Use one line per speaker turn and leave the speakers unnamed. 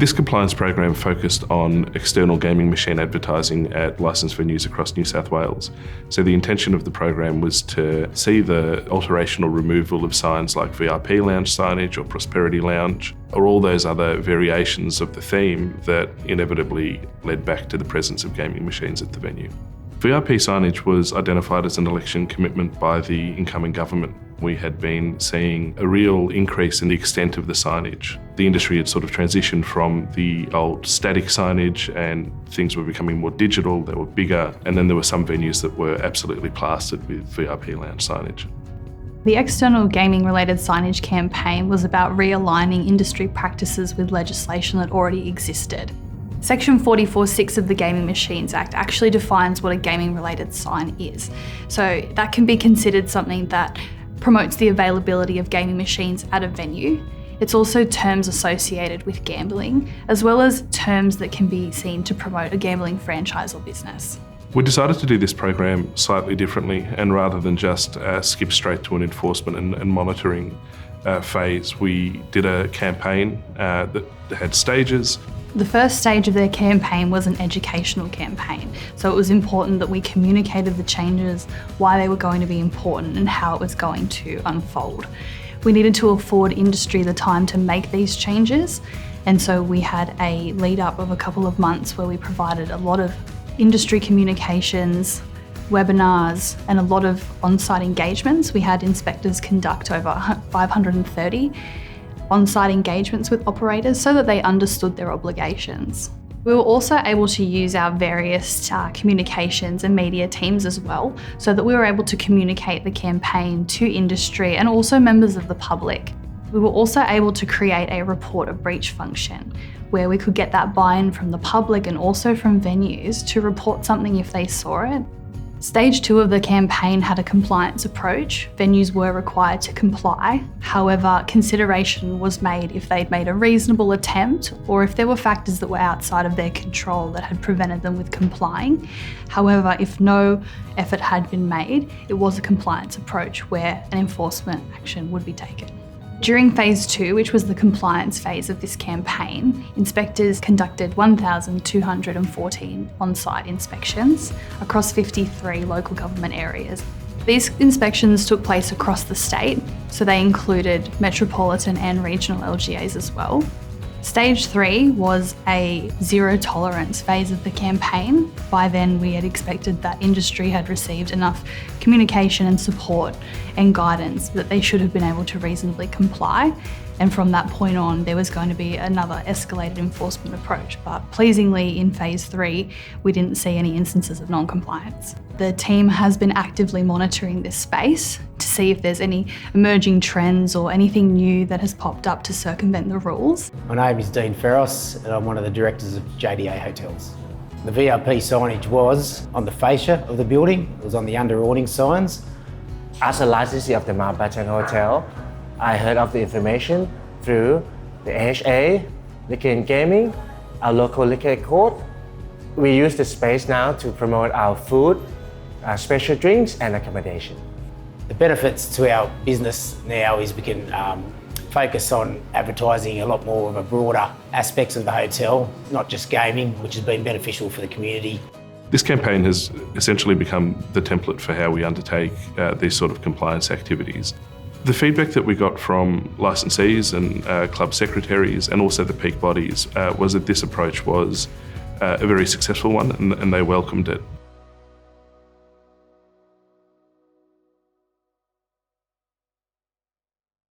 This compliance program focused on external gaming machine advertising at licensed venues across New South Wales. So the intention of the program was to see the alteration or removal of signs like VIP lounge signage or prosperity lounge, or all those other variations of the theme that inevitably led back to the presence of gaming machines at the venue. VIP signage was identified as an election commitment by the incoming government. We had been seeing a real increase in the extent of the signage. The industry had sort of transitioned from the old static signage and things were becoming more digital, they were bigger, and then there were some venues that were absolutely plastered with VIP lounge signage.
The external gaming-related signage campaign was about realigning industry practices with legislation that already existed. Section 44(6) of the Gaming Machines Act actually defines what a gaming-related sign is. So that can be considered something that promotes the availability of gaming machines at a venue. It's also terms associated with gambling, as well as terms that can be seen to promote a gambling franchise or business.
We decided to do this program slightly differently, and rather than just skip straight to an enforcement and monitoring phase, we did a campaign that had stages.
The first stage of their campaign was an educational campaign, so it was important that we communicated the changes, why they were going to be important and how it was going to unfold. We needed to afford industry the time to make these changes, and so we had a lead up of a couple of months where we provided a lot of industry communications, webinars and a lot of on-site engagements. We had inspectors conduct over 530 on-site engagements with operators so that they understood their obligations. We were also able to use our various communications and media teams as well, so that we were able to communicate the campaign to industry and also members of the public. We were also able to create a report of breach function, where we could get that buy-in from the public and also from venues to report something if they saw it. Stage 2 of the campaign had a compliance approach. Venues were required to comply. However, consideration was made if they'd made a reasonable attempt or if there were factors that were outside of their control that had prevented them with complying. However, if no effort had been made, it was a compliance approach where an enforcement action would be taken. During phase 2, which was the compliance phase of this campaign, inspectors conducted 1,214 on-site inspections across 53 local government areas. These inspections took place across the state, so they included metropolitan and regional LGAs as well. Stage 3 was a zero tolerance phase of the campaign. By then we had expected that industry had received enough communication and support and guidance that they should have been able to reasonably comply. And from that point on, there was going to be another escalated enforcement approach. But pleasingly in phase 3, we didn't see any instances of non-compliance. The team has been actively monitoring this space to see if there's any emerging trends or anything new that has popped up to circumvent the rules.
My name is Dean Ferros and I'm one of the directors of JDA Hotels. The VIP signage was on the fascia of the building, it was on the under-awning signs.
As a licensee of the Mountbatten Hotel, I heard of the information through the AHA, Liquor and Gaming, our local liquor court. We use the space now to promote our food, our special drinks and accommodation.
The benefits to our business now is we can focus on advertising a lot more of a broader aspects of the hotel, not just gaming, which has been beneficial for the community.
This campaign has essentially become the template for how we undertake these sort of compliance activities. The feedback that we got from licensees and club secretaries and also the peak bodies was that this approach was a very successful one and they welcomed it.